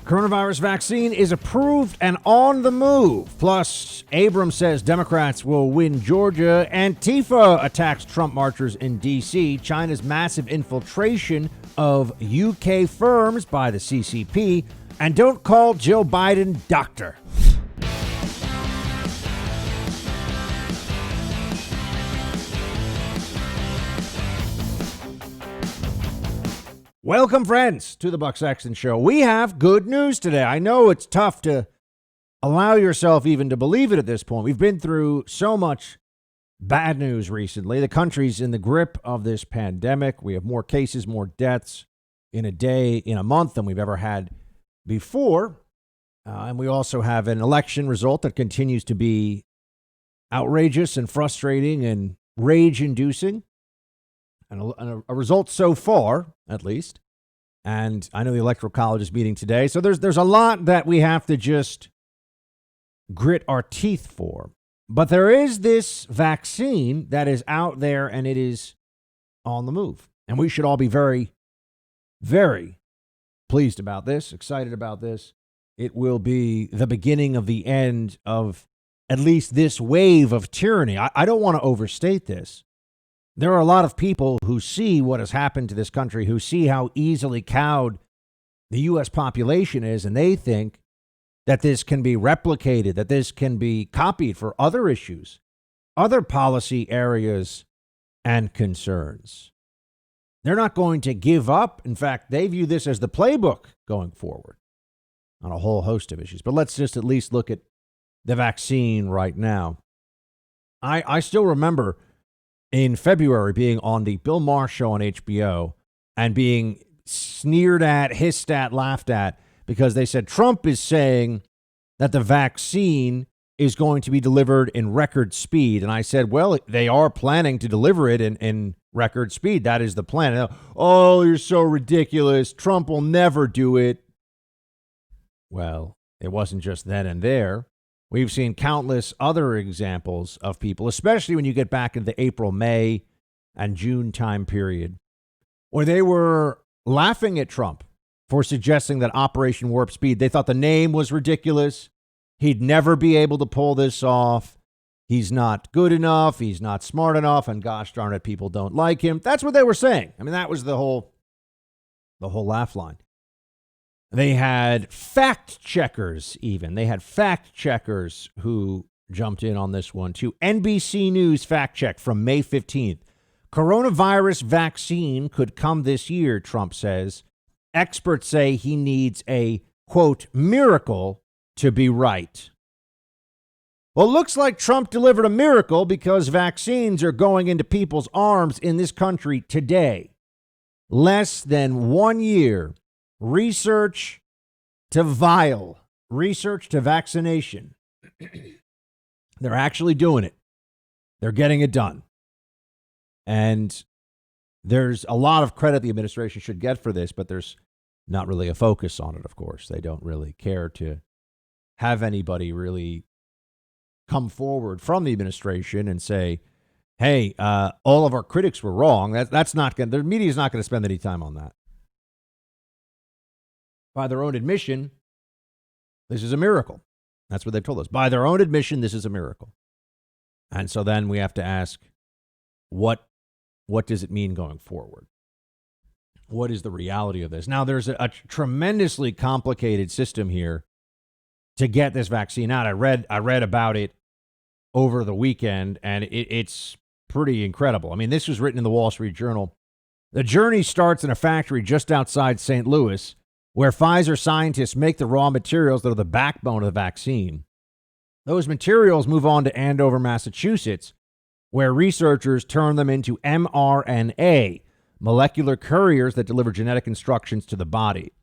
Coronavirus vaccine is approved and on the move. Plus, Abrams says Democrats will win Georgia. Antifa attacks Trump marchers in D.C. China's massive infiltration of UK firms by the CCP. And don't call Joe Biden doctor. Welcome, friends, to the Buck Sexton Show. We have good news today. I know it's tough to allow yourself even to believe it at this point. We've been through so much bad news recently. The country's in the grip of this pandemic. We have more cases, more deaths in a day, in a month than we've ever had before. And we also have an election result that continues to be outrageous and frustrating and rage-inducing. And a result so far, at least. And I know the Electoral College is meeting today. So there's a lot that we have to just grit our teeth for. But there is this vaccine that is out there and it is on the move. And we should all be very, very pleased about this, excited about this. It will be the beginning of the end of at least this wave of tyranny. I don't want to overstate this. There are a lot of people who see what has happened to this country, who see how easily cowed the U.S. population is, and they think that this can be replicated, that this can be copied for other issues, other policy areas and concerns. They're not going to give up. In fact, they view this as the playbook going forward on a whole host of issues. But let's just at least look at the vaccine right now. I still remember in February being on the Bill Maher show on HBO and being sneered at, hissed at, laughed at, because they said Trump is saying that the vaccine is going to be delivered in record speed. And I said, well, they are planning to deliver it in record speed. That is the plan. Oh, you're so ridiculous. Trump will never do it. Well, it wasn't just then and there. We've seen countless other examples of people, especially when you get back into the April, May, and June time period, where they were laughing at Trump for suggesting that Operation Warpspeed, they thought the name was ridiculous. He'd never be able to pull this off. He's not good enough. He's not smart enough. And gosh darn it, people don't like him. That's what they were saying. I mean, that was the whole laugh line. They had fact checkers even. They had fact checkers who jumped in on this one too. NBC News fact check from May 15th. Coronavirus vaccine could come this year, Trump says. Experts say he needs a, quote, miracle to be right. Well, it looks like Trump delivered a miracle because vaccines are going into people's arms in this country today. Less than 1 year. Research to vial, research to vaccination. They're actually doing it. They're getting it done. And there's a lot of credit the administration should get for this, but there's not really a focus on it, of course. They don't really care to have anybody really come forward from the administration and say, hey, all of our critics were wrong. That's not going. The media is not going to spend any time on that. By their own admission, this is a miracle. That's what they've told us. By their own admission, this is a miracle. And so then we have to ask, what does it mean going forward? What is the reality of this? Now, there's a tremendously complicated system here to get this vaccine out. I read about it over the weekend, and it's pretty incredible. I mean, this was written in the Wall Street Journal. The journey starts in a factory just outside St. Louis, where Pfizer scientists make the raw materials that are the backbone of the vaccine. Those materials move on to Andover, Massachusetts, where researchers turn them into mRNA, molecular couriers that deliver genetic instructions to the body.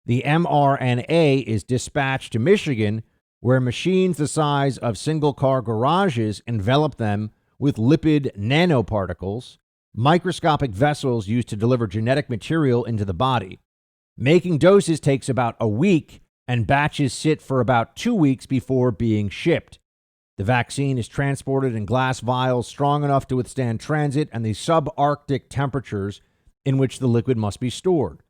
The mRNA is dispatched to Michigan, where machines the size of single-car garages envelop them with lipid nanoparticles, microscopic vessels used to deliver genetic material into the body. Making doses takes about a week, and batches sit for about 2 weeks before being shipped. The vaccine is transported in glass vials strong enough to withstand transit and the subarctic temperatures in which the liquid must be stored.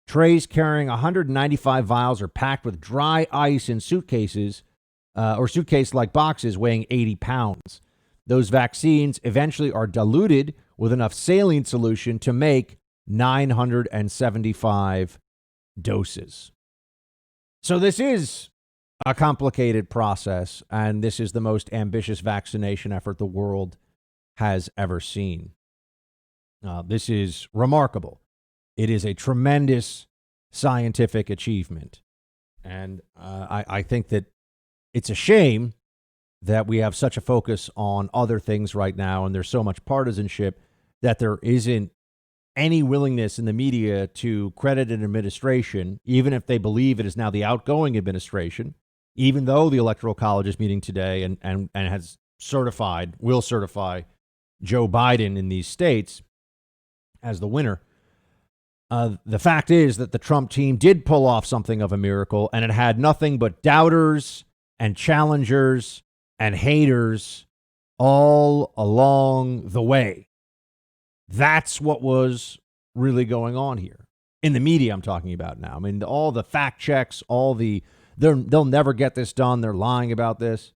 Trays carrying 195 vials are packed with dry ice in suitcases or suitcase-like boxes weighing 80 pounds. Those vaccines eventually are diluted with enough saline solution to make 975 doses. So this is a complicated process, and this is the most ambitious vaccination effort the world has ever seen. This is remarkable. It is a tremendous scientific achievement. And I think that it's a shame that we have such a focus on other things right now, and there's so much partisanship that there isn't any willingness in the media to credit an administration, even if they believe it is now the outgoing administration, even though the Electoral College is meeting today and has will certify Joe Biden in these states as the winner. The fact is that the Trump team did pull off something of a miracle, and it had nothing but doubters and challengers and haters all along the way. That's what was really going on here. In the media I'm talking about now. I mean, all the fact checks, they'll never get this done. They're lying about this.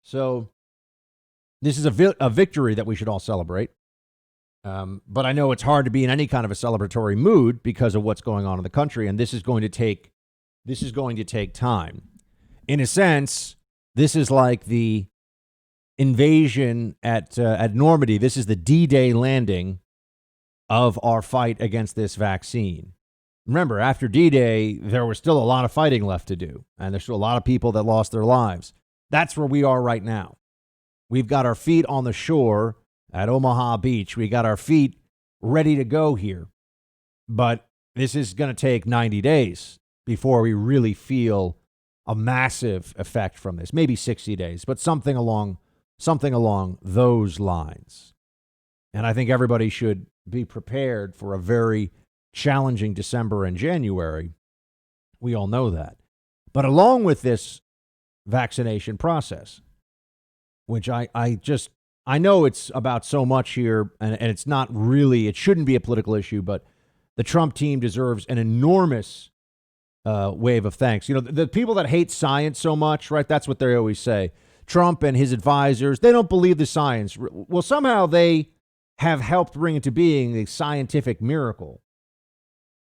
So this is a victory that we should all celebrate. But I know it's hard to be in any kind of a celebratory mood because of what's going on in the country, and this is going to take time. In a sense, this is like the invasion at Normandy. This is the D-Day landing of our fight against this vaccine. Remember, after D-Day, there was still a lot of fighting left to do, and there's still a lot of people that lost their lives. That's where we are right now. We've got our feet on the shore at Omaha Beach. We got our feet ready to go here. But this is going to take 90 days before we really feel a massive effect from this. Maybe 60 days, but something along those lines. And I think everybody should be prepared for a very challenging December and January. We all know that. But along with this vaccination process, which I know it's about so much here, and it's not really, it shouldn't be a political issue, but the Trump team deserves an enormous wave of thanks. You know, the people that hate science so much, right? That's what they always say. Trump and his advisors, they don't believe the science. Well, somehow they have helped bring into being the scientific miracle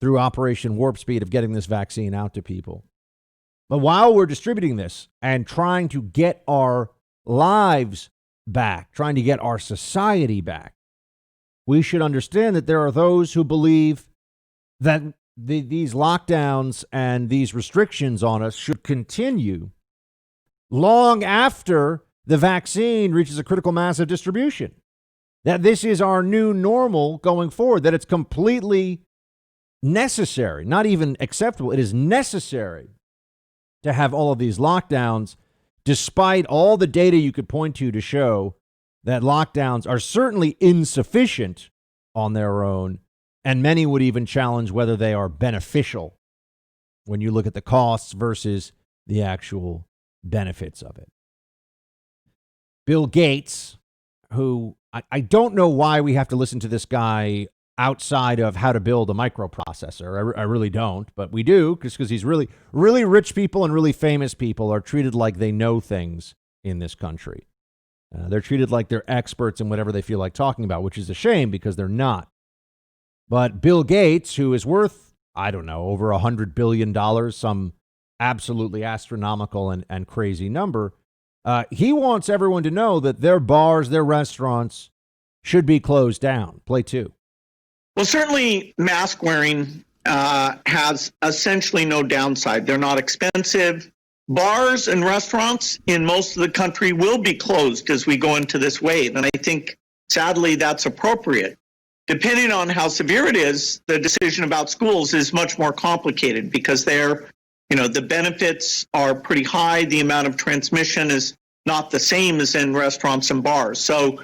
through Operation Warpspeed of getting this vaccine out to people. But while we're distributing this and trying to get our lives back, trying to get our society back, we should understand that there are those who believe that these lockdowns and these restrictions on us should continue long after the vaccine reaches a critical mass of distribution. That this is our new normal going forward, that it's completely necessary, not even acceptable. It is necessary to have all of these lockdowns, despite all the data you could point to show that lockdowns are certainly insufficient on their own, and many would even challenge whether they are beneficial when you look at the costs versus the actual benefits of it. Bill Gates, who I don't know why we have to listen to this guy outside of how to build a microprocessor. I really don't, but we do because he's really rich people and really famous people are treated like they know things in this country. They're treated like they're experts in whatever they feel like talking about, which is a shame because they're not. But Bill Gates, who is worth, I don't know, over $100 billion, some absolutely astronomical and crazy number, he wants everyone to know that their bars, their restaurants should be closed down. Play two. Well, certainly mask wearing has essentially no downside. They're not expensive. Bars and restaurants in most of the country will be closed as we go into this wave. And I think, sadly, that's appropriate. Depending on how severe it is, the decision about schools is much more complicated because the benefits are pretty high. The amount of transmission is not the same as in restaurants and bars. So,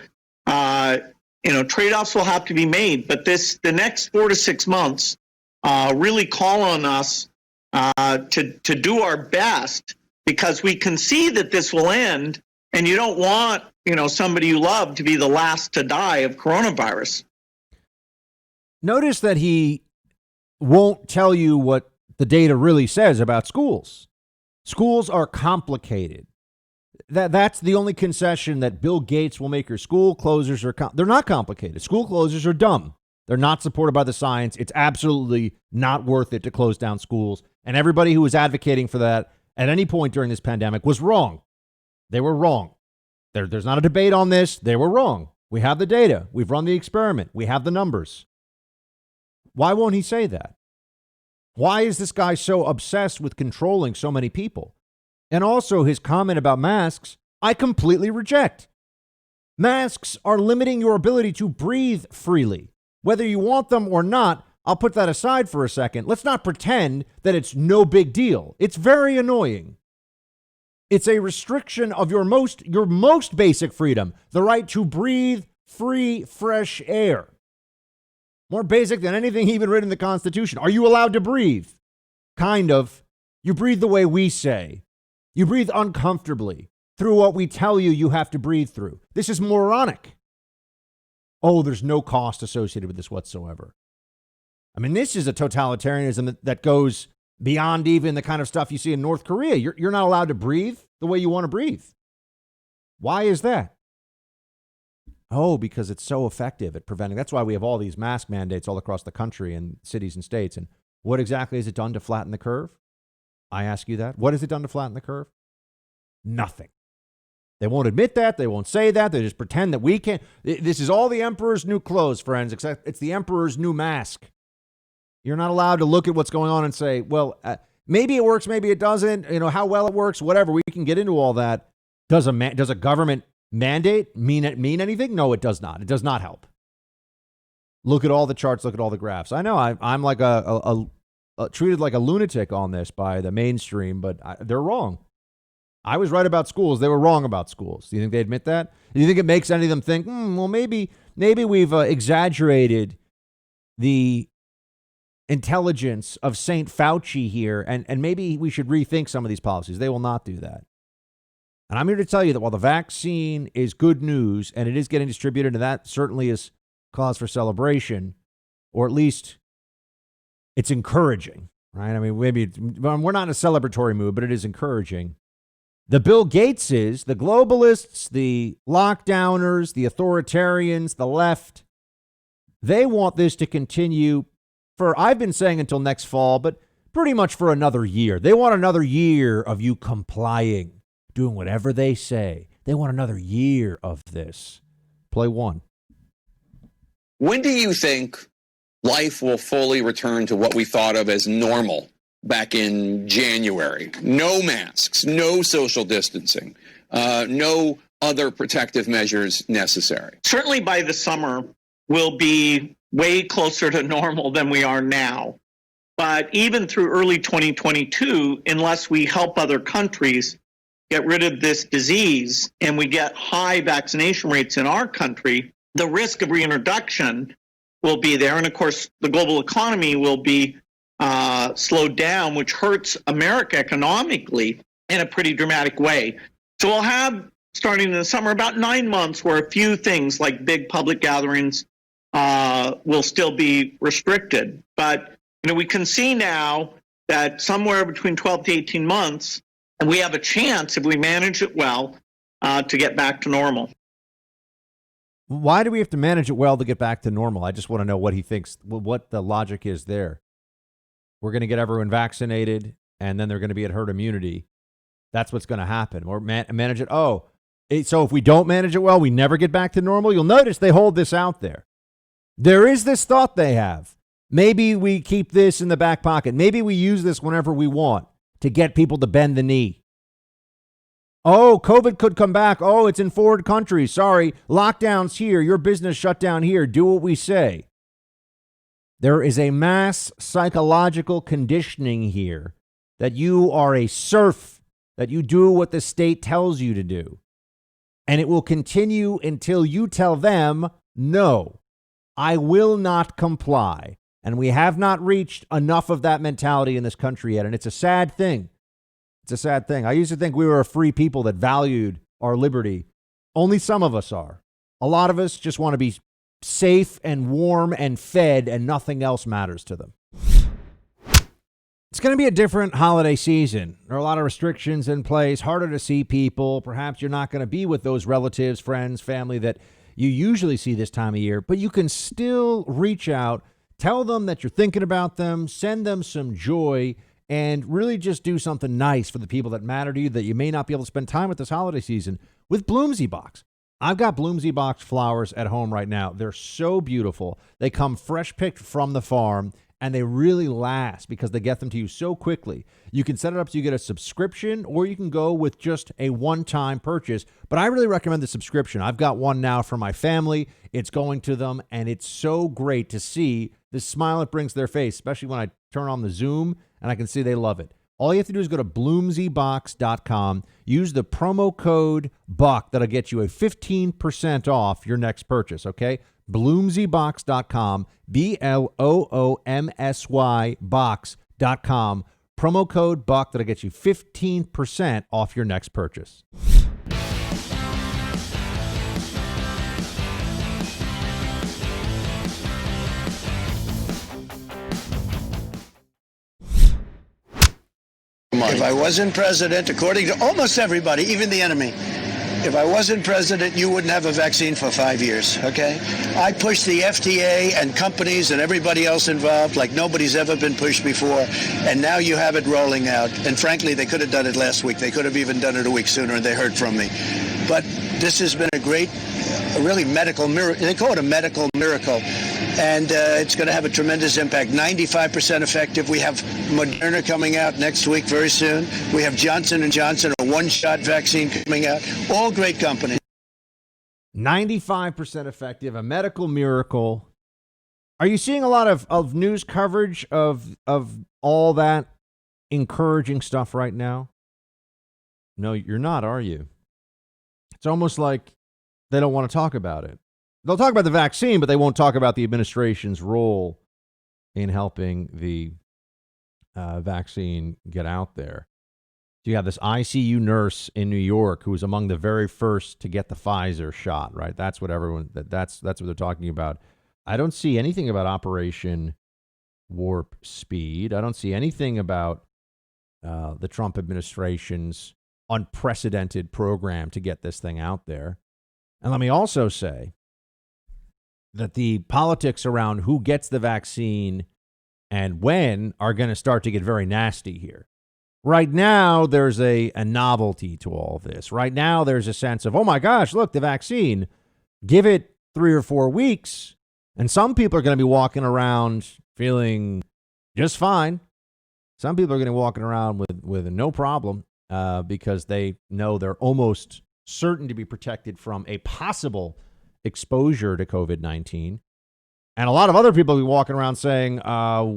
trade-offs will have to be made. But the next 4 to 6 months really call on us to do our best because we can see that this will end, and you don't want somebody you love to be the last to die of coronavirus. Notice that he won't tell you what the data really says about schools. Schools are complicated. That's the only concession that Bill Gates will make. Your school closures they're not complicated. School closures are dumb. They're not supported by the science. It's absolutely not worth it to close down schools. And everybody who was advocating for that at any point during this pandemic was wrong. They were wrong. There's not a debate on this. They were wrong. We have the data. We've run the experiment. We have the numbers. Why won't he say that? Why is this guy so obsessed with controlling so many people? And also his comment about masks, I completely reject. Masks are limiting your ability to breathe freely. Whether you want them or not, I'll put that aside for a second. Let's not pretend that it's no big deal. It's very annoying. It's a restriction of your most basic freedom, the right to breathe free, fresh air. More basic than anything even written in the Constitution. Are you allowed to breathe? Kind of. You breathe the way we say. You breathe uncomfortably through what we tell you have to breathe through. This is moronic. Oh, there's no cost associated with this whatsoever. I mean, this is a totalitarianism that goes beyond even the kind of stuff you see in North Korea. You're not allowed to breathe the way you want to breathe. Why is that? Oh, because it's so effective at preventing. That's why we have all these mask mandates all across the country and cities and states. And what exactly has it done to flatten the curve? I ask you that. What has it done to flatten the curve? Nothing. They won't admit that. They won't say that. They just pretend that we can't. This is all the emperor's new clothes, friends, except it's the emperor's new mask. You're not allowed to look at what's going on and say, well, maybe it works, maybe it doesn't. You know, how well it works, whatever. We can get into all that. Does a government mandate mean anything? No, it does not. It does not help. Look at all the charts. Look at all the graphs. I know I'm like treated like a lunatic on this by the mainstream, but they're wrong. I was right about schools. They were wrong about schools. Do you think they admit that? Do you think it makes any of them think, well, maybe we've exaggerated the intelligence of St. Fauci here, and maybe we should rethink some of these policies? They will not do that. And I'm here to tell you that while the vaccine is good news and it is getting distributed, and that certainly is cause for celebration, or at least it's encouraging, right? I mean, maybe we're not in a celebratory mood, but it is encouraging. The Bill Gateses, the globalists, the lockdowners, the authoritarians, the left, they want this to continue for, I've been saying until next fall, but pretty much for another year. They want another year of you complying, doing whatever they say. They want another year of this. Play one. When do you think life will fully return to what we thought of as normal back in January? No masks, no social distancing, no other protective measures necessary. Certainly by the summer, we'll be way closer to normal than we are now. But even through early 2022, unless we help other countries get rid of this disease and we get high vaccination rates in our country, the risk of reintroduction will be there. And of course, the global economy will be slowed down, which hurts America economically in a pretty dramatic way. So we'll have, starting in the summer, about 9 months where a few things like big public gatherings will still be restricted. But we can see now that somewhere between 12 to 18 months, and we have a chance, if we manage it well, to get back to normal. Why do we have to manage it well to get back to normal? I just want to know what he thinks, what the logic is there. We're going to get everyone vaccinated, and then they're going to be at herd immunity. That's what's going to happen. Or manage it. So if we don't manage it well, we never get back to normal. You'll notice they hold this out there. There is this thought they have. Maybe we keep this in the back pocket. Maybe we use this whenever we want to get people to bend the knee. Oh, COVID could come back. Oh, it's in forward countries. Sorry, lockdowns here. Your business shut down here. Do what we say. There is a mass psychological conditioning here that you are a serf, that you do what the state tells you to do. And it will continue until you tell them, no, I will not comply. And we have not reached enough of that mentality in this country yet. And it's a sad thing. It's a sad thing. I used to think we were a free people that valued our liberty. Only some of us are. A lot of us just want to be safe and warm and fed, and nothing else matters to them. going to be a different holiday season. There are a lot of restrictions in place, harder to see people. Perhaps you're not going to be with those relatives, friends, family that you usually see this time of year, but you can still reach out, tell them that you're thinking about them, send them some joy, and really just do something nice for the people that matter to you that you may not be able to spend time with this holiday season with Bloomsy Box. I've got Bloomsy Box flowers at home right now. They're so beautiful. They come fresh picked from the farm, and they really last because they get them to you so quickly. You can set it up so you get a subscription, or you can go with just a one-time purchase. But I really recommend the subscription. I've got one now for my family. It's going to them, and it's so great to see the smile it brings to their face, especially when I turn on the Zoom, and I can see they love it. All you have to do is go to bloomsybox.com, use the promo code BUCK. That'll get you a 15% off your next purchase, okay? Bloomsybox.com, BLOOMSY box.com. Promo code BUCK. That'll get you 15% off your next purchase. If I wasn't president, according to almost everybody, even the enemy, if I wasn't president, you wouldn't have a vaccine for 5 years, okay? I pushed the FDA and companies and everybody else involved like nobody's ever been pushed before, and now you have it rolling out. And frankly, they could have done it last week. They could have even done it a week sooner, and they heard from me. But this has been a really medical miracle. They call it a medical miracle. And it's going to have a tremendous impact. 95% effective. We have Moderna coming out next week very soon. We have Johnson & Johnson, a one-shot vaccine coming out. All great companies. 95% effective, a medical miracle. Are you seeing a lot of news coverage of all that encouraging stuff right now? No, you're not, are you? It's almost like they don't want to talk about it. They'll talk about the vaccine, but they won't talk about the administration's role in helping the vaccine get out there. You have this ICU nurse in New York who was among the very first to get the Pfizer shot, right? That's what that's what they're talking about. I don't see anything about Operation Warpspeed. I don't see anything about the Trump administration's unprecedented program to get this thing out there. And let me also say that the politics around who gets the vaccine and when are going to start to get very nasty here. Right now, there's a novelty to all of this. Right now, there's a sense of, oh my gosh, look, the vaccine, give it 3 or 4 weeks, and some people are going to be walking around feeling just fine. Some people are going to be walking around with no problem because they know they're almost certain to be protected from a possible exposure to COVID-19. And a lot of other people will be walking around saying,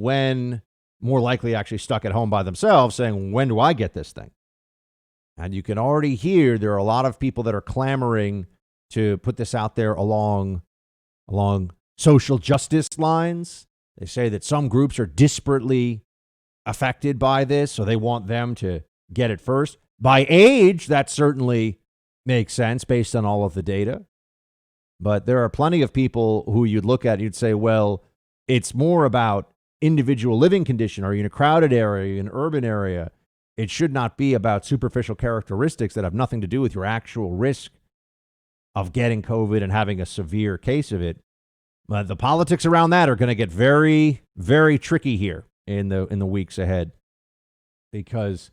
when more likely actually stuck at home by themselves, saying, when do I get this thing? And you can already hear there are a lot of people that are clamoring to put this out there along social justice lines. They say that some groups are disparately affected by this, so they want them to get it first. By age, that certainly makes sense based on all of the data. But there are plenty of people who you'd look at and you'd say, well, it's more about individual living condition. Are you in a crowded area, an urban area? It should not be about superficial characteristics that have nothing to do with your actual risk of getting COVID and having a severe case of it. But the politics around that are going to get very, very tricky here in the weeks ahead, because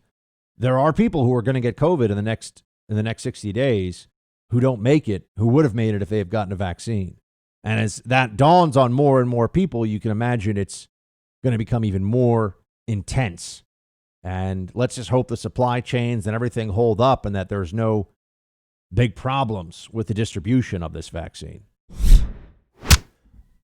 there are people who are going to get COVID in the next 60 days who don't make it, who would have made it if they have gotten a vaccine. And as that dawns on more and more people, you can imagine it's going to become even more intense. And let's just hope the supply chains and everything hold up and that there's no big problems with the distribution of this vaccine.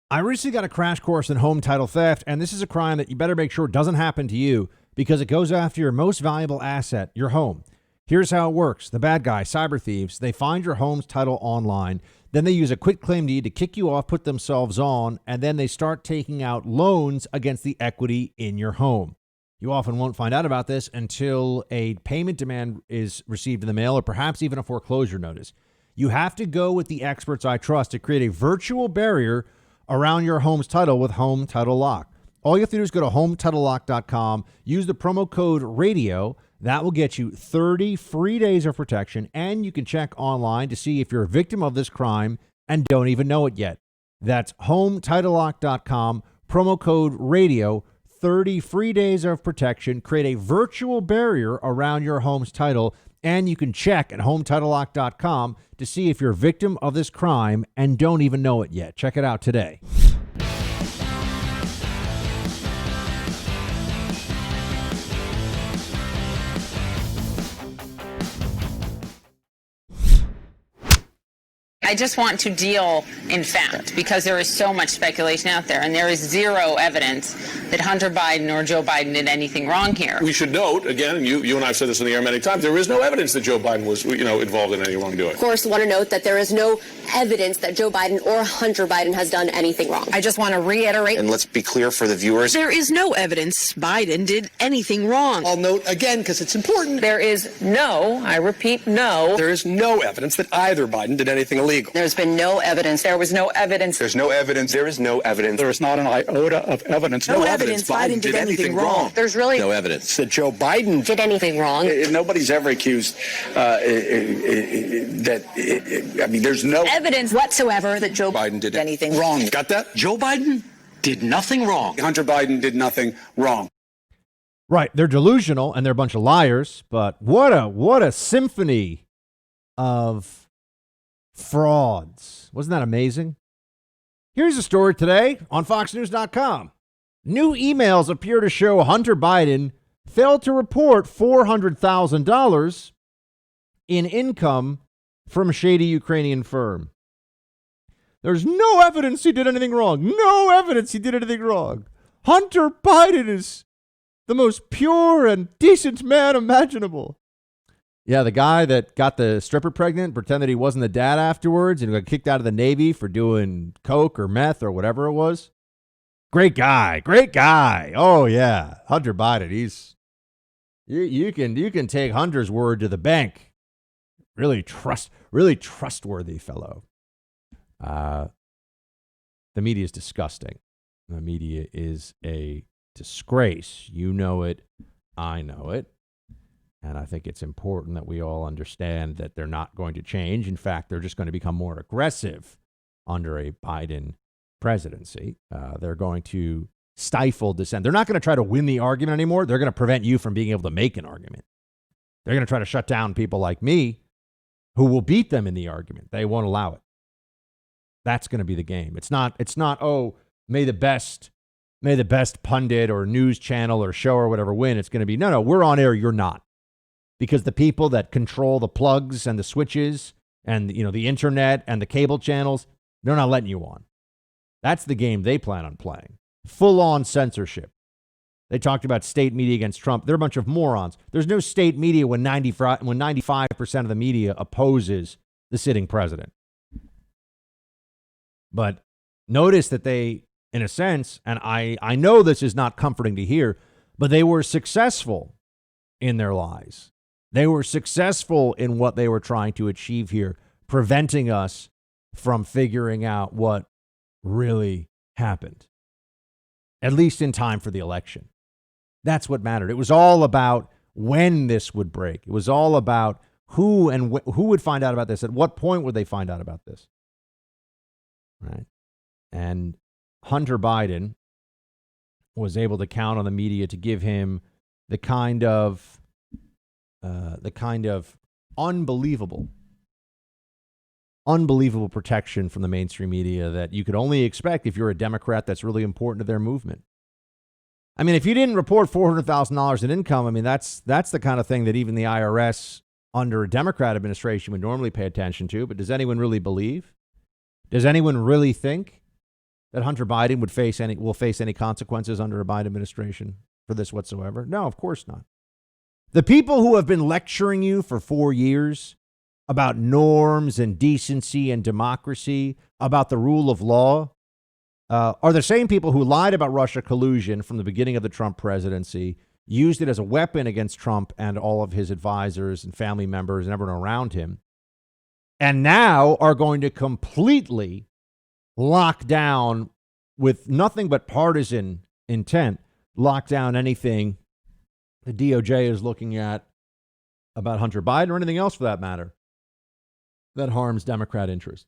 I recently got a crash course in home title theft, and this is a crime that you better make sure doesn't happen to you because it goes after your most valuable asset, your home. Here's how it works. The bad guys, cyber thieves, they find your home's title online. Then they use a quitclaim deed to kick you off, put themselves on, and then they start taking out loans against the equity in your home. You often won't find out about this until a payment demand is received in the mail or perhaps even a foreclosure notice. You have to go with the experts I trust to create a virtual barrier around your home's title with Home Title Lock. All you have to do is go to HomeTitleLock.com, use the promo code RADIO. That will get you 30 free days of protection, and you can check online to see if you're a victim of this crime and don't even know it yet. That's HomeTitleLock.com, promo code RADIO, 30 free days of protection. Create a virtual barrier around your home's title, and you can check at HomeTitleLock.com to see if you're a victim of this crime and don't even know it yet. Check it out today. I just want to deal in fact, because there is so much speculation out there, and there is zero evidence that Hunter Biden or Joe Biden did anything wrong here. We should note, again, and you and I have said this in the air many times, there is no evidence that Joe Biden was, involved in any wrongdoing. Of course, want to note that there is no evidence that Joe Biden or Hunter Biden has done anything wrong. I just want to reiterate, and let's be clear for the viewers, there is no evidence Biden did anything wrong. I'll note again, because it's important, There is no, I repeat, no. there is no evidence that either Biden did anything illegal. There's been no evidence. There was no evidence. There's no evidence. There is no evidence. There is not an iota of evidence. No evidence Biden did anything wrong. There's really no evidence That Joe Biden Did anything wrong? Nobody's ever accused there's no Evidence whatsoever that Joe Biden did anything wrong. Got that? Joe Biden did nothing wrong. Hunter Biden did nothing wrong. Right. They're delusional and they're a bunch of liars, but what a symphony of frauds. Wasn't that amazing? Here's a story today on FoxNews.com. New emails appear to show Hunter Biden failed to report $400,000 in income from a shady Ukrainian firm. There's no evidence he did anything wrong. No evidence he did anything wrong. Hunter Biden is the most pure and decent man imaginable. Yeah, the guy that got the stripper pregnant, pretended he wasn't the dad afterwards, and got kicked out of the Navy for doing coke or meth or whatever it was. Great guy. Oh yeah, Hunter Biden. You can take Hunter's word to the bank. Really trustworthy fellow. The media is disgusting. The media is a disgrace. You know it. I know it. And I think it's important that we all understand that they're not going to change. In fact, they're just going to become more aggressive under a Biden presidency. They're going to stifle dissent. They're not going to try to win the argument anymore. They're going to prevent you from being able to make an argument. They're going to try to shut down people like me who will beat them in the argument. They won't allow it. That's going to be the game. It's not, oh, may the best pundit or news channel or show or whatever win. It's going to be, no, we're on air. You're not. Because the people that control the plugs and the switches and, the internet and the cable channels, they're not letting you on. That's the game they plan on playing. Full-on censorship. They talked about state media against Trump. They're a bunch of morons. There's no state media when 95% of the media opposes the sitting president. But notice that they, in a sense, and I know this is not comforting to hear, but they were successful in their lies. They were successful in what they were trying to achieve here, preventing us from figuring out what really happened, at least in time for the election. That's what mattered. It was all about when this would break. It was all about who and who would find out about this. At what point would they find out about this? Right. And Hunter Biden was able to count on the media to give him the kind of unbelievable protection from the mainstream media that you could only expect if you're a Democrat that's really important to their movement. I mean, if you didn't report $400,000 in income, I mean, that's the kind of thing that even the IRS under a Democrat administration would normally pay attention to. But does anyone really believe? Does anyone really think that Hunter Biden will face any consequences under a Biden administration for this whatsoever? No, of course not. The people who have been lecturing you for 4 years about norms and decency and democracy, about the rule of law, are the same people who lied about Russia collusion from the beginning of the Trump presidency, used it as a weapon against Trump and all of his advisors and family members and everyone around him, and now are going to completely lock down with nothing but partisan intent, lock down anything the DOJ is looking at about Hunter Biden or anything else for that matter that harms Democrat interests.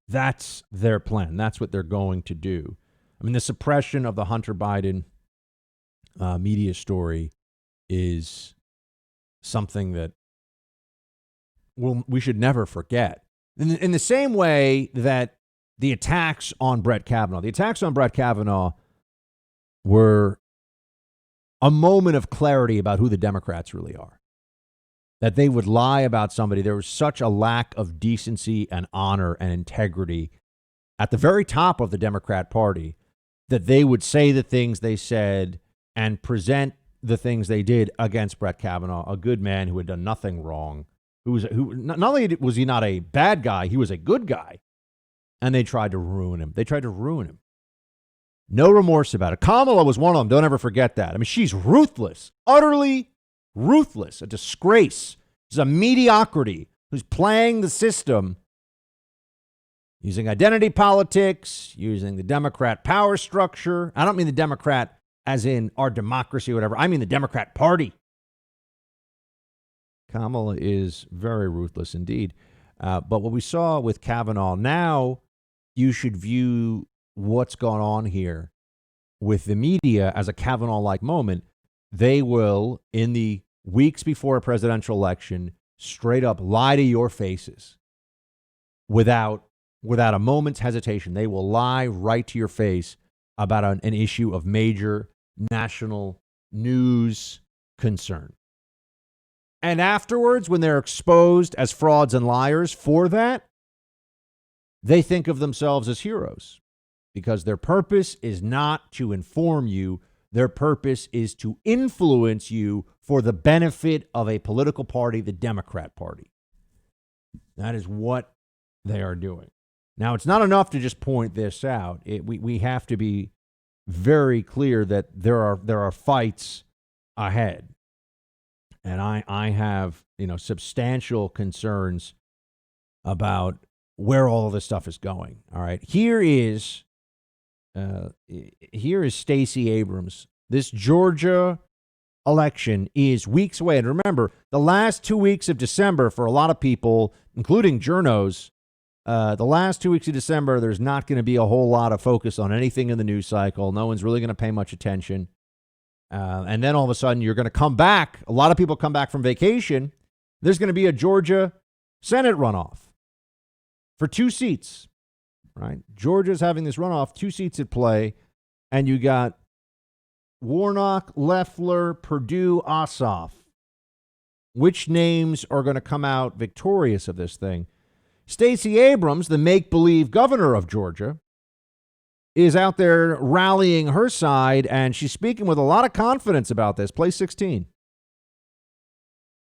That's their plan. That's what they're going to do. I mean, the suppression of the Hunter Biden media story is something that we should never forget. In the same way that the attacks on Brett Kavanaugh were a moment of clarity about who the Democrats really are. That they would lie about somebody. There was such a lack of decency and honor and integrity at the very top of the Democrat Party that they would say the things they said and present the things they did against Brett Kavanaugh, a good man who had done nothing wrong, who not only was he not a bad guy, he was a good guy, and they tried to ruin him. No remorse about it. Kamala was one of them. Don't ever forget that. I mean, she's ruthless, utterly ruthless, a disgrace. She's a mediocrity who's playing the system using identity politics, using the Democrat power structure. I don't mean the Democrat as in our democracy or whatever. I mean the Democrat Party. Kamala is very ruthless indeed. But what we saw with Kavanaugh, now you should view what's going on here with the media as a Kavanaugh-like moment. They will, in the weeks before a presidential election, straight up lie to your faces without a moment's hesitation. They will lie right to your face about an issue of major national news concern. And afterwards, when they're exposed as frauds and liars for that, they think of themselves as heroes because their purpose is not to inform you. Their purpose is to influence you for the benefit of a political party, the Democrat Party. That is what they are doing. Now, it's not enough to just point this out. We have to be very clear that there are fights ahead. And I have, substantial concerns about where all of this stuff is going. All right. Here is Stacey Abrams. This Georgia election is weeks away. And remember, the last 2 weeks of December for a lot of people, including journos, the last 2 weeks of December, there's not going to be a whole lot of focus on anything in the news cycle. No one's really going to pay much attention. And then all of a sudden, you're going to come back. A lot of people come back from vacation. There's going to be a Georgia Senate runoff for 2 seats, right? Georgia's having this runoff, 2 seats at play. And you got Warnock, Loeffler, Perdue, Ossoff. Which names are going to come out victorious of this thing? Stacey Abrams, the make-believe governor of Georgia, is out there rallying her side, and she's speaking with a lot of confidence about this. Play 16.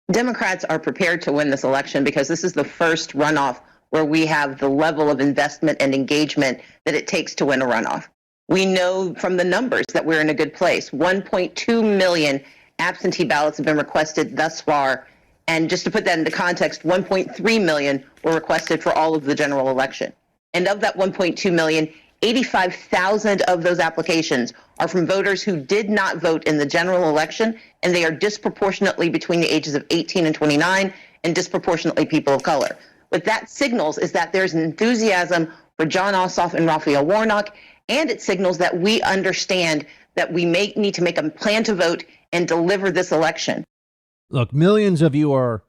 Democrats are prepared to win this election because this is the first runoff where we have the level of investment and engagement that it takes to win a runoff. We know from the numbers that we're in a good place. 1.2 million absentee ballots have been requested thus far. And just to put that into context, 1.3 million were requested for all of the general election. And of that 1.2 million, 85,000 of those applications are from voters who did not vote in the general election, and they are disproportionately between the ages of 18 and 29 and disproportionately people of color. What that signals is that there's an enthusiasm for Jon Ossoff and Raphael Warnock, and it signals that we understand that we need to make a plan to vote and deliver this election. Look, millions of you are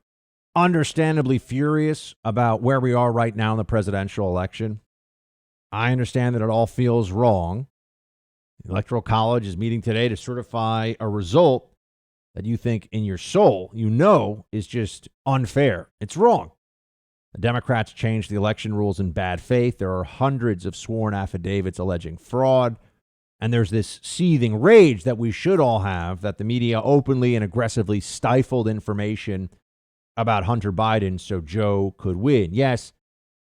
understandably furious about where we are right now in the presidential election. I understand that it all feels wrong. The Electoral College is meeting today to certify a result that you think in your soul, is just unfair. It's wrong. The Democrats changed the election rules in bad faith. There are hundreds of sworn affidavits alleging fraud. And there's this seething rage that we should all have that the media openly and aggressively stifled information about Hunter Biden so Joe could win. Yes,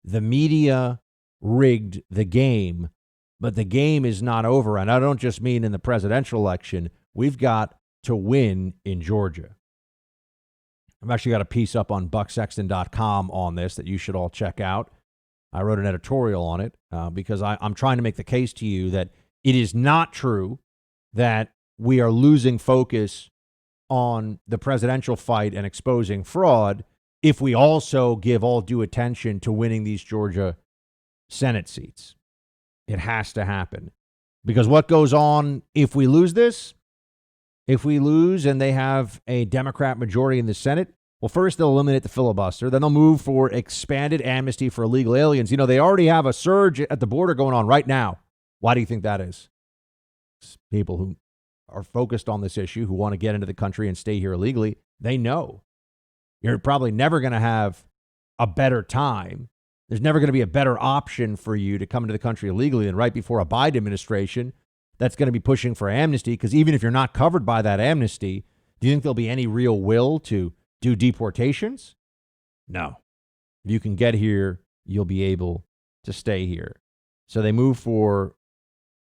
the media rigged the game, but the game is not over. And I don't just mean in the presidential election. We've got to win in Georgia. I've actually got a piece up on bucksexton.com on this that you should all check out. I wrote an editorial on it because I'm trying to make the case to you that It is not true that we are losing focus on the presidential fight and exposing fraud if we also give all due attention to winning these Georgia Senate seats. It has to happen. Because what goes on if we lose this? If we lose and they have a Democrat majority in the Senate, well, first they'll eliminate the filibuster. Then they'll move for expanded amnesty for illegal aliens. You know, they already have a surge at the border going on right now. Why do you think that is? It's people who are focused on this issue, who want to get into the country and stay here illegally, they know you're probably never going to have a better time. There's never going to be a better option for you to come into the country illegally than right before a Biden administration that's going to be pushing for amnesty. Because even if you're not covered by that amnesty, do you think there'll be any real will to do deportations? No. If you can get here, you'll be able to stay here. So they move for,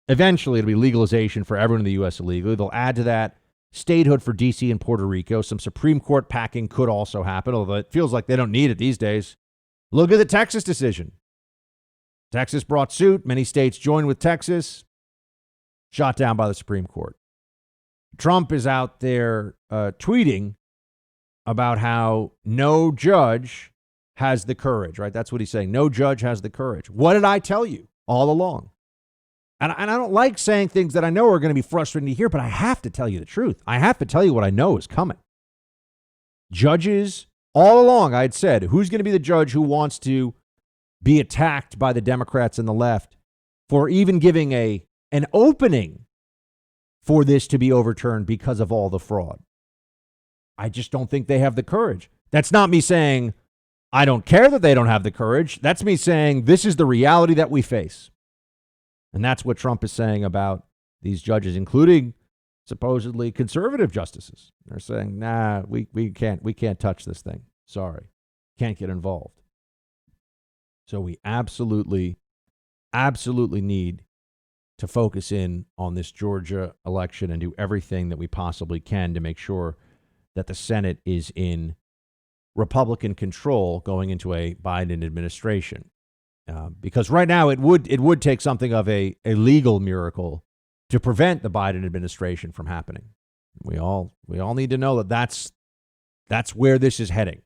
eventually it'll be legalization for everyone in the U.S. illegally. They'll add to that statehood for D.C. and Puerto Rico. Some Supreme Court packing could also happen, although it feels like they don't need it these days. Look at the Texas decision. Texas brought suit. Many states joined with Texas. Shot down by the Supreme Court. Trump is out there tweeting about how no judge has the courage, right? That's what he's saying. No judge has the courage. What did I tell you all along? And I don't like saying things that I know are going to be frustrating to hear, but I have to tell you the truth. I have to tell you what I know is coming. Judges, all along, I'd said, who's going to be the judge who wants to be attacked by the Democrats and the left for even giving an opening for this to be overturned because of all the fraud? I just don't think they have the courage. That's not me saying I don't care that they don't have the courage. That's me saying this is the reality that we face. And that's what Trump is saying about these judges, including supposedly conservative justices. They're saying, nah, we can't touch this thing. Sorry. Can't get involved. So we absolutely need to focus in on this Georgia election and do everything that we possibly can to make sure that the Senate is in Republican control going into a Biden administration. Because right now it would take something of a legal miracle to prevent the Biden administration from happening. We all need to know that that's where this is heading.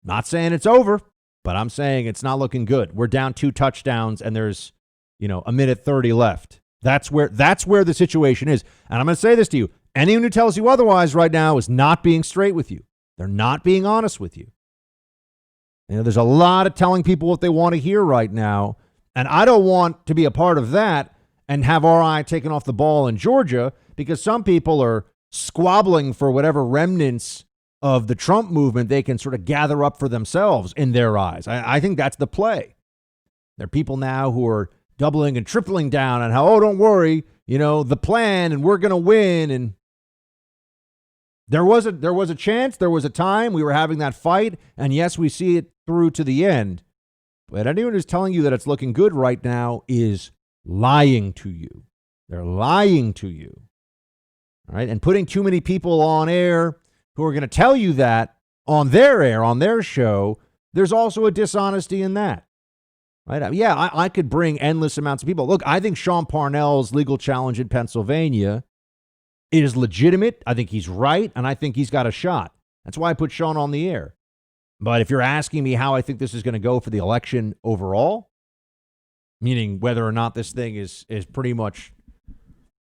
Not saying it's over, but I'm saying it's not looking good. We're down 2 touchdowns and there's, a minute 30 left. That's where the situation is. And I'm going to say this to you. Anyone who tells you otherwise right now is not being straight with you. They're not being honest with you. There's a lot of telling people what they want to hear right now. And I don't want to be a part of that and have our eye taken off the ball in Georgia, because some people are squabbling for whatever remnants of the Trump movement they can sort of gather up for themselves in their eyes. I think that's the play. There are people now who are doubling and tripling down on how, don't worry, the plan and we're going to win. And there was a chance, there was a time we were having that fight. And yes, we see it through to the end. But anyone who's telling you that it's looking good right now is lying to you. They're lying to you. All right. And putting too many people on air who are going to tell you that on their air, on their show, there's also a dishonesty in that. Right? Yeah, I could bring endless amounts of people. Look, I think Sean Parnell's legal challenge in Pennsylvania is legitimate. I think he's right, and I think he's got a shot. That's why I put Sean on the air. But if you're asking me how I think this is going to go for the election overall, meaning whether or not this thing is pretty much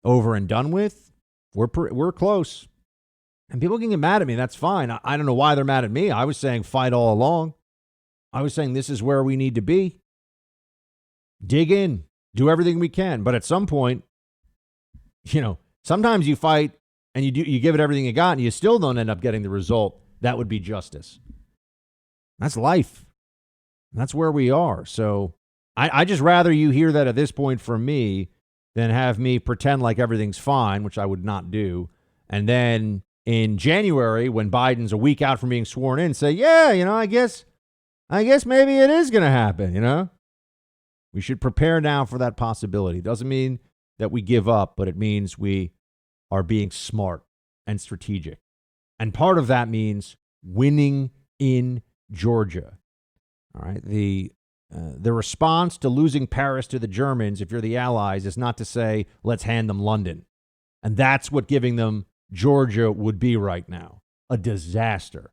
over and done with, we're close. And people can get mad at me. That's fine. I don't know why they're mad at me. I was saying fight all along. I was saying this is where we need to be. Dig in. Do everything we can. But at some point, sometimes you fight and you give it everything you got and you still don't end up getting the result. That would be justice. That's life. That's where we are. So I just rather you hear that at this point from me than have me pretend like everything's fine, which I would not do. And then in January, when Biden's a week out from being sworn in, say, yeah, I guess maybe it is going to happen, We should prepare now for that possibility. Doesn't mean that we give up, but it means we are being smart and strategic. And part of that means winning in Georgia. All right. The The response to losing Paris to the Germans, if you're the Allies, is not to say, let's hand them London. And that's what giving them Georgia would be right now, a disaster.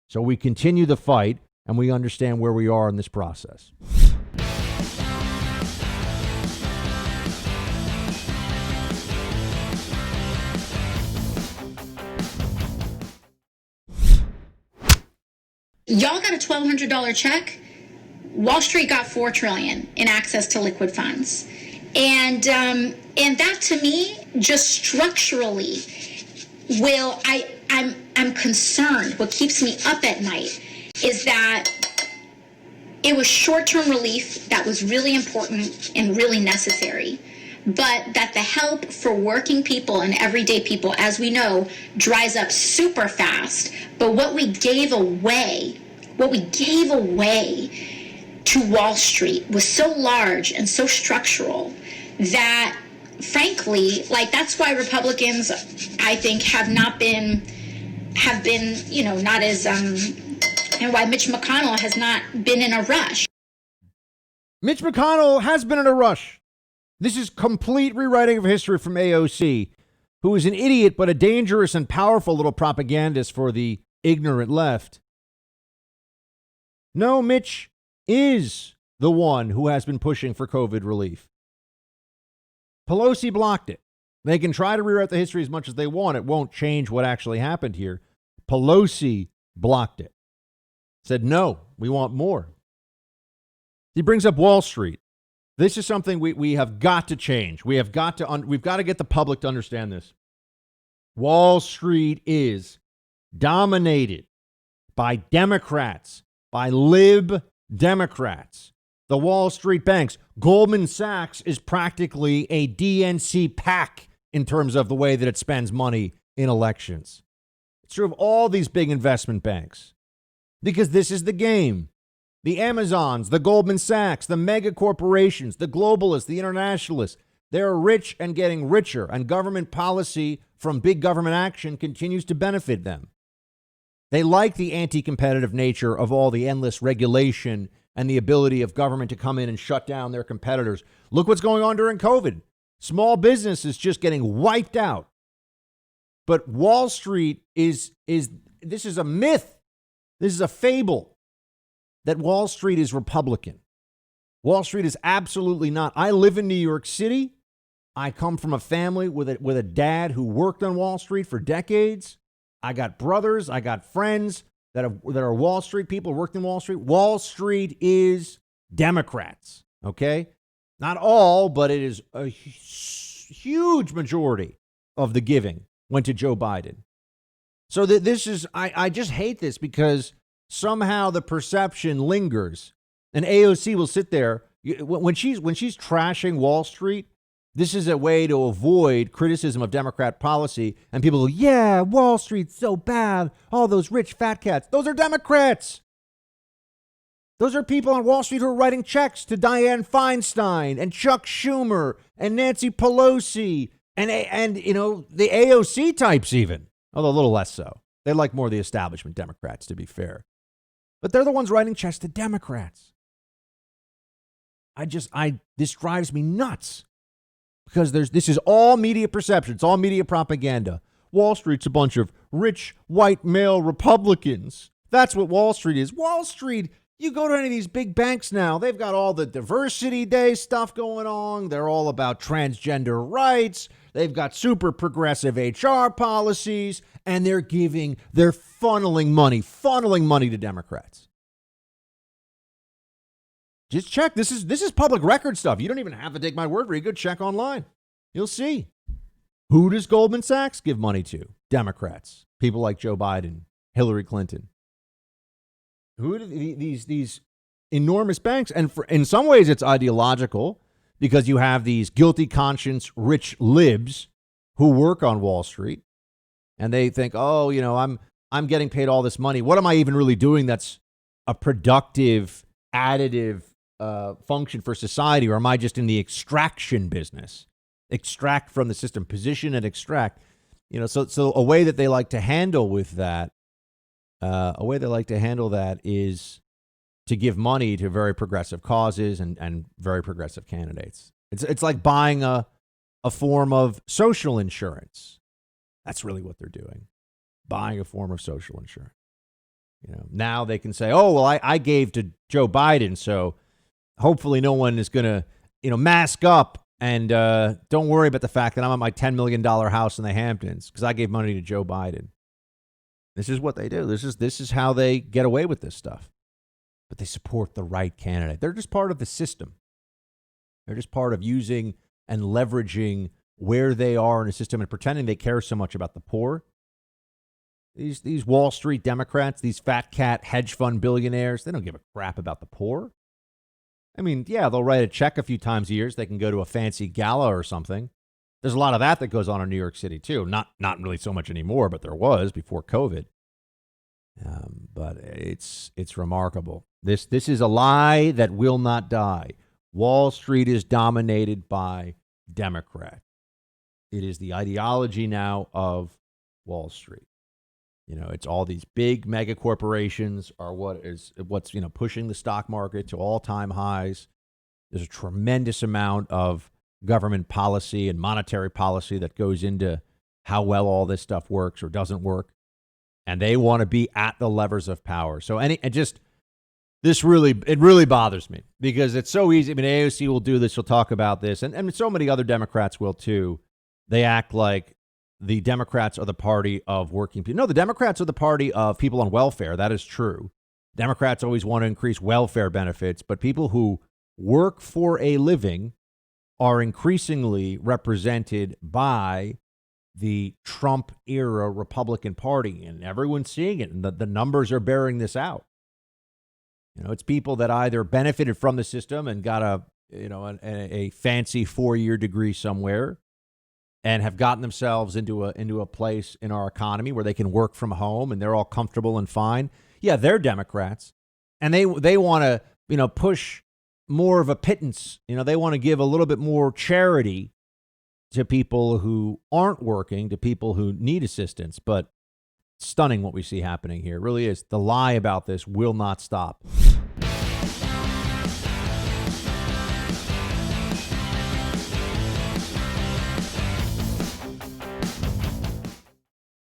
So we continue the fight, and we understand where we are in this process. Y'all got a $1,200 check. Wall Street got $4 trillion in access to liquid funds, and that to me just structurally I'm concerned. What keeps me up at night is that it was short-term relief that was really important and really necessary, but that the help for working people and everyday people, as we know, dries up super fast. But what we gave away to Wall Street was so large and so structural that, frankly, like, that's why Republicans, I think, have been, not as, and why Mitch McConnell has not been in a rush. Mitch McConnell has been in a rush. This is complete rewriting of history from AOC, who is an idiot but a dangerous and powerful little propagandist for the ignorant left. No, Mitch is the one who has been pushing for COVID relief. Pelosi blocked it. They can try to rewrite the history as much as they want. It won't change what actually happened here. Pelosi blocked it. Said, no, we want more. He brings up Wall Street. This is something we have got to change. We've got to get the public to understand this. Wall Street is dominated by Democrats, by lib Democrats. The Wall Street banks. Goldman Sachs is practically a DNC PAC in terms of the way that it spends money in elections. It's true of all these big investment banks, because this is the game. The Amazons, the Goldman Sachs, the mega corporations, the globalists, the internationalists, they're rich and getting richer, and government policy from big government action continues to benefit them. They like the anti-competitive nature of all the endless regulation and the ability of government to come in and shut down their competitors. Look what's going on during COVID. Small business is just getting wiped out. But Wall Street this is a myth. This is a fable that Wall Street is Republican. Wall Street is absolutely not. I live in New York City. I come from a family with a dad who worked on Wall Street for decades. I got brothers, I got friends that are Wall Street people, worked in Wall Street. Wall Street is Democrats, okay? Not all, but it is a huge majority of the giving went to Joe Biden. So this is, I just hate this because somehow the perception lingers, and AOC will sit there when she's trashing Wall Street. This is a way to avoid criticism of Democrat policy. And people go, yeah, Wall Street's so bad. All those rich fat cats. Those are Democrats. Those are people on Wall Street who are writing checks to Dianne Feinstein and Chuck Schumer and Nancy Pelosi and the AOC types even, although a little less so. They like more the establishment Democrats, to be fair. But they're the ones writing checks to Democrats. This drives me nuts. Because this is all media perception. It's all media propaganda. Wall Street's a bunch of rich, white, male Republicans. That's what Wall Street is. Wall Street, you go to any of these big banks now, they've got all the Diversity Day stuff going on. They're all about transgender rights. They've got super progressive HR policies. And they're funneling money to Democrats. Just check. This is public record stuff. You don't even have to take my word for it. Go check online. You'll see. Who does Goldman Sachs give money to? Democrats. People like Joe Biden, Hillary Clinton. Who do these enormous banks? And in some ways, it's ideological because you have these guilty conscience, rich libs who work on Wall Street, and they think, oh, I'm getting paid all this money. What am I even really doing? That's a productive, additive function for society, or am I just in the extraction business? Extract from the system, position and extract. So a way that they like to handle with that, is to give money to very progressive causes and very progressive candidates. It's like buying a form of social insurance. That's really what they're doing. Buying a form of social insurance. You know, now they can say, oh, well, I gave to Joe Biden, so hopefully no one is going to, mask up and don't worry about the fact that I'm at my $10 million house in the Hamptons because I gave money to Joe Biden. This is what they do. This is how they get away with this stuff. But they support the right candidate. They're just part of the system. They're just part of using and leveraging where they are in a system and pretending they care so much about the poor. These Wall Street Democrats, these fat cat hedge fund billionaires, they don't give a crap about the poor. I mean, yeah, they'll write a check a few times a year so they can go to a fancy gala or something. There's a lot of that goes on in New York City, too. Not really so much anymore, but there was before COVID. But it's remarkable. This is a lie that will not die. Wall Street is dominated by Democrats. It is the ideology now of Wall Street. It's all these big mega corporations are what's pushing the stock market to all-time highs. There's a tremendous amount of government policy and monetary policy that goes into how well all this stuff works or doesn't work. And they want to be at the levers of power. So it really bothers me because it's so easy. I mean, AOC will do this. She'll talk about this. And so many other Democrats will too. They act like the Democrats are the party of working people. No, the Democrats are the party of people on welfare. That is true. Democrats always want to increase welfare benefits, but people who work for a living are increasingly represented by the Trump era Republican Party, and everyone's seeing it. And the numbers are bearing this out. It's people that either benefited from the system and got a fancy 4-year degree somewhere and have gotten themselves into a place in our economy where they can work from home and they're all comfortable and fine. Yeah, they're Democrats, and they want to push more of a pittance. They want to give a little bit more charity to people who aren't working, to people who need assistance. But stunning what we see happening here. It really is. The lie about this will not stop.